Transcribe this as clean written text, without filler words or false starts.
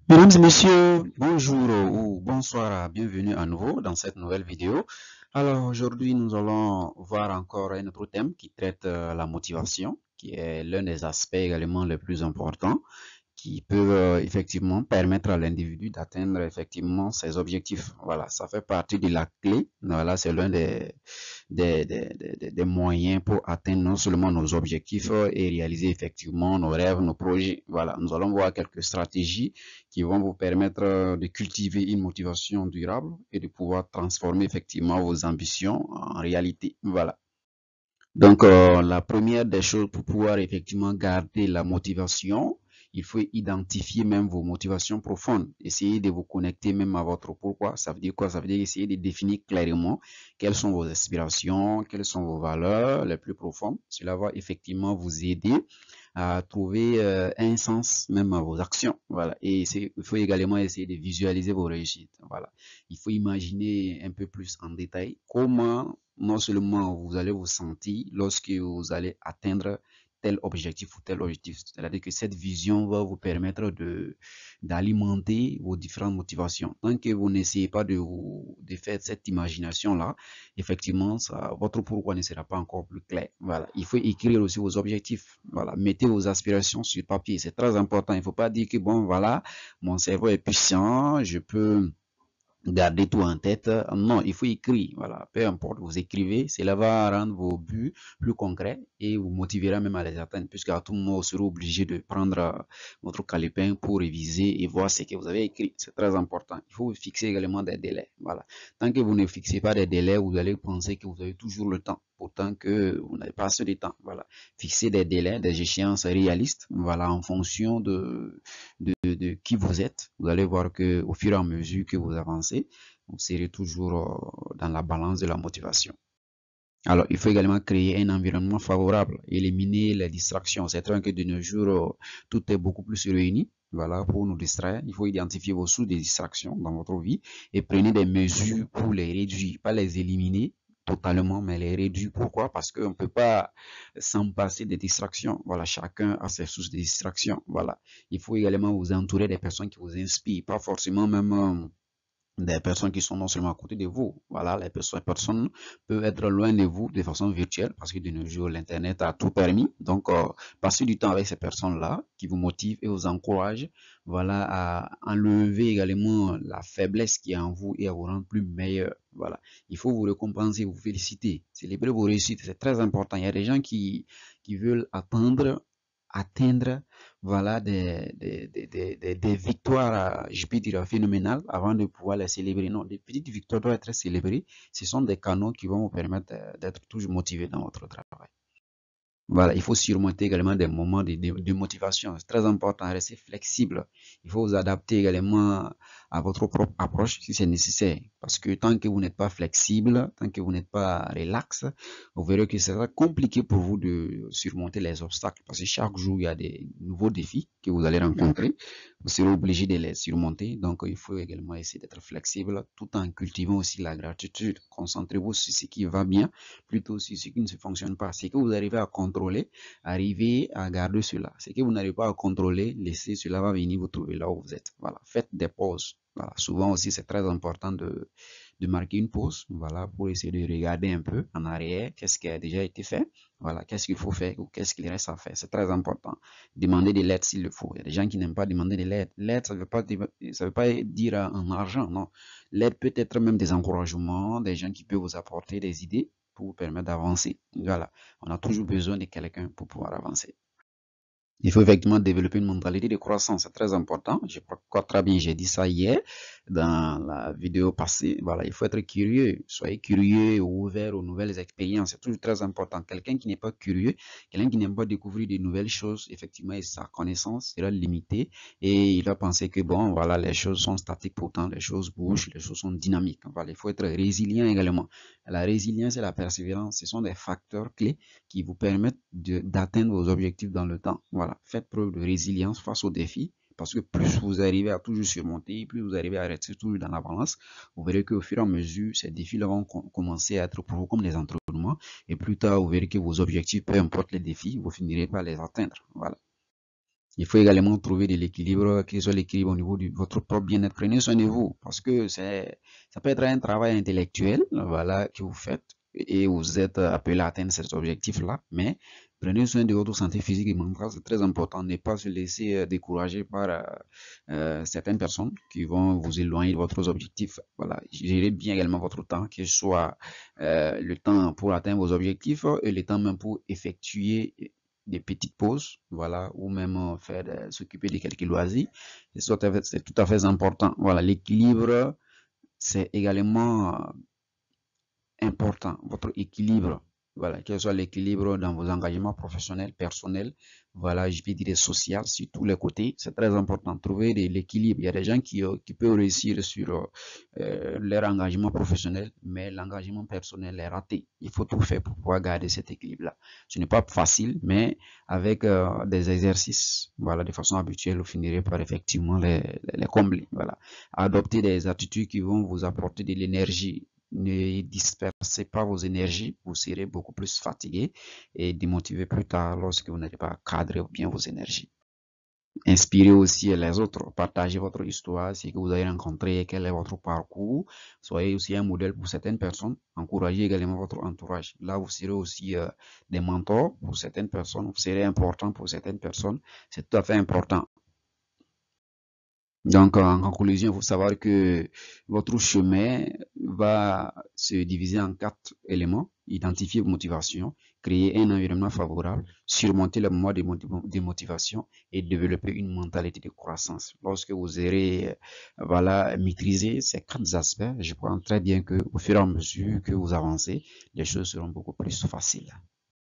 Mesdames et messieurs, bonjour ou bonsoir, bienvenue à nouveau dans cette nouvelle vidéo. Alors aujourd'hui, nous allons voir encore un autre thème qui traite la motivation, qui est l'un des aspects également les plus importants qui peuvent effectivement permettre à l'individu d'atteindre effectivement ses objectifs. Voilà, ça fait partie de la clé. Voilà, c'est l'un des moyens pour atteindre non seulement nos objectifs et réaliser effectivement nos rêves, nos projets. Voilà, nous allons voir quelques stratégies qui vont vous permettre de cultiver une motivation durable et de pouvoir transformer effectivement vos ambitions en réalité. Voilà. Donc, la première des choses pour pouvoir effectivement garder la motivation, il faut identifier même vos motivations profondes. Essayez de vous connecter même à votre pourquoi. Ça veut dire quoi? Ça veut dire essayer de définir clairement quelles sont vos aspirations, quelles sont vos valeurs les plus profondes. Cela va effectivement vous aider à trouver un sens même à vos actions. Voilà. Et il faut également essayer de visualiser vos réussites. Voilà. Il faut imaginer un peu plus en détail comment non seulement vous allez vous sentir lorsque vous allez atteindre tel objectif ou tel objectif. C'est-à-dire que cette vision va vous permettre d'alimenter vos différentes motivations. Tant que vous n'essayez pas de faire cette imagination-là, effectivement, votre pourquoi ne sera pas encore plus clair. Voilà. Il faut écrire aussi vos objectifs. Voilà. Mettez vos aspirations sur papier. C'est très important. Il ne faut pas dire que, bon, voilà, mon cerveau est puissant, je peux garder tout en tête. Non, il faut écrire. Voilà, peu importe, vous écrivez, cela va rendre vos buts plus concrets et vous motivera même à les atteindre, puisqu'à tout moment, vous serez obligé de prendre votre calepin pour réviser et voir ce que vous avez écrit. C'est très important. Il faut fixer également des délais. Voilà. Tant que vous ne fixez pas des délais, vous allez penser que vous avez toujours le temps, pourtant que vous n'avez pas assez de temps. Voilà. Fixer des délais, des échéances réalistes, voilà, en fonction de qui vous êtes. Vous allez voir que au fur et à mesure que vous avancez, vous serez toujours dans la balance de la motivation. Alors, il faut également créer un environnement favorable, éliminer les distractions. C'est vrai que de nos jours, tout est beaucoup plus réuni. Voilà, pour nous distraire, il faut identifier vos sources de distraction dans votre vie et prenez des mesures pour les réduire, pas les éliminer totalement, mais les réduire. Pourquoi? Parce qu'on ne peut pas s'en passer des distractions. Voilà, chacun a ses sources de distraction. Voilà, il faut également vous entourer des personnes qui vous inspirent, pas forcément même des personnes qui sont non seulement à côté de vous. Voilà, les personnes peuvent être loin de vous de façon virtuelle parce que de nos jours, l'Internet a tout permis. Donc, passez du temps avec ces personnes-là qui vous motivent et vous encouragent, voilà, à enlever également la faiblesse qui est en vous et à vous rendre plus meilleur. Voilà, il faut vous récompenser, vous féliciter, célébrer vos réussites, c'est très important. Il y a des gens qui veulent atteindre voilà, des victoires, je peux dire, phénoménales avant de pouvoir les célébrer. Non, des petites victoires doivent être célébrées. Ce sont des canaux qui vont vous permettre d'être toujours motivé dans votre travail. Voilà, il faut surmonter également des moments de motivation. C'est très important, rester flexible. Il faut vous adapter également à votre propre approche si c'est nécessaire. Parce que tant que vous n'êtes pas flexible, tant que vous n'êtes pas relax, vous verrez que c'est compliqué pour vous de surmonter les obstacles. Parce que chaque jour, il y a des nouveaux défis que vous allez rencontrer. Vous serez obligé de les surmonter. Donc, il faut également essayer d'être flexible tout en cultivant aussi la gratitude. Concentrez-vous sur ce qui va bien plutôt sur ce qui ne se fonctionne pas. C'est que vous arrivez à contrôler, arrivez à garder cela. C'est que vous n'arrivez pas à contrôler, laissez cela va venir vous trouver là où vous êtes. Voilà, faites des pauses. Voilà. Souvent aussi, c'est très important de marquer une pause, voilà, pour essayer de regarder un peu en arrière, qu'est-ce qui a déjà été fait, voilà, qu'est-ce qu'il faut faire ou qu'est-ce qu'il reste à faire. C'est très important. Demander de l'aide s'il le faut. Il y a des gens qui n'aiment pas demander de l'aide. L'aide, ça veut pas dire en argent, non. L'aide peut être même des encouragements, des gens qui peuvent vous apporter des idées pour vous permettre d'avancer. Voilà, on a toujours besoin de quelqu'un pour pouvoir avancer. Il faut effectivement développer une mentalité de croissance, c'est très important. Je crois très bien, j'ai dit ça hier dans la vidéo passée. Voilà, il faut être curieux. Soyez curieux ou ouvert aux nouvelles expériences. C'est toujours très important. Quelqu'un qui n'est pas curieux, quelqu'un qui n'aime pas découvrir de nouvelles choses, effectivement, sa connaissance sera limitée et il va penser que bon, voilà, les choses sont statiques. Pourtant, les choses bougent, les choses sont dynamiques. Voilà, il faut être résilient également. La résilience et la persévérance, ce sont des facteurs clés qui vous permettent d'atteindre vos objectifs dans le temps. Voilà, faites preuve de résilience face aux défis, parce que plus vous arrivez à toujours surmonter, plus vous arrivez à rester toujours dans la balance, vous verrez qu'au fur et à mesure, ces défis-là vont commencer à être pour vous comme des entraînements, et plus tard, vous verrez que vos objectifs, peu importe les défis, vous finirez par les atteindre. Voilà. Il faut également trouver de l'équilibre, que ce soit l'équilibre au niveau de votre propre bien-être. Prenez soin de vous, parce que ça peut être un travail intellectuel, voilà, que vous faites, et vous êtes appelé à atteindre cet objectif-là, mais prenez soin de votre santé physique et mentale, c'est très important. Ne pas se laisser décourager par certaines personnes qui vont vous éloigner de votre objectif. Voilà, gérez bien également votre temps, que ce soit le temps pour atteindre vos objectifs et le temps même pour effectuer des petites pauses, voilà, ou même s'occuper de quelques loisirs. C'est tout à fait important. Voilà, l'équilibre, c'est également important, votre équilibre. Voilà, quel soit l'équilibre dans vos engagements professionnels, personnels, voilà, je vais dire social, sur tous les côtés. C'est très important de trouver l'équilibre. Il y a des gens qui peuvent réussir sur leur engagement professionnel, mais l'engagement personnel est raté. Il faut tout faire pour pouvoir garder cet équilibre-là. Ce n'est pas facile, mais avec des exercices, voilà, de façon habituelle, vous finirez par effectivement les combler. Voilà. Adopter des attitudes qui vont vous apporter de l'énergie. Ne dispersez pas vos énergies, vous serez beaucoup plus fatigué et démotivé plus tard lorsque vous n'allez pas cadrer bien vos énergies. Inspirez aussi les autres, partagez votre histoire, ce que vous avez rencontré, quel est votre parcours. Soyez aussi un modèle pour certaines personnes. Encouragez également votre entourage. Là, vous serez aussi des mentors pour certaines personnes. Vous serez important pour certaines personnes. C'est tout à fait important. Donc, en conclusion, il faut savoir que votre chemin va se diviser en 4 éléments. Identifier vos motivations, créer un environnement favorable, surmonter les moments de démotivation et développer une mentalité de croissance. Lorsque vous aurez, voilà, maîtrisé ces 4 aspects, je pense très bien que au fur et à mesure que vous avancez, les choses seront beaucoup plus faciles.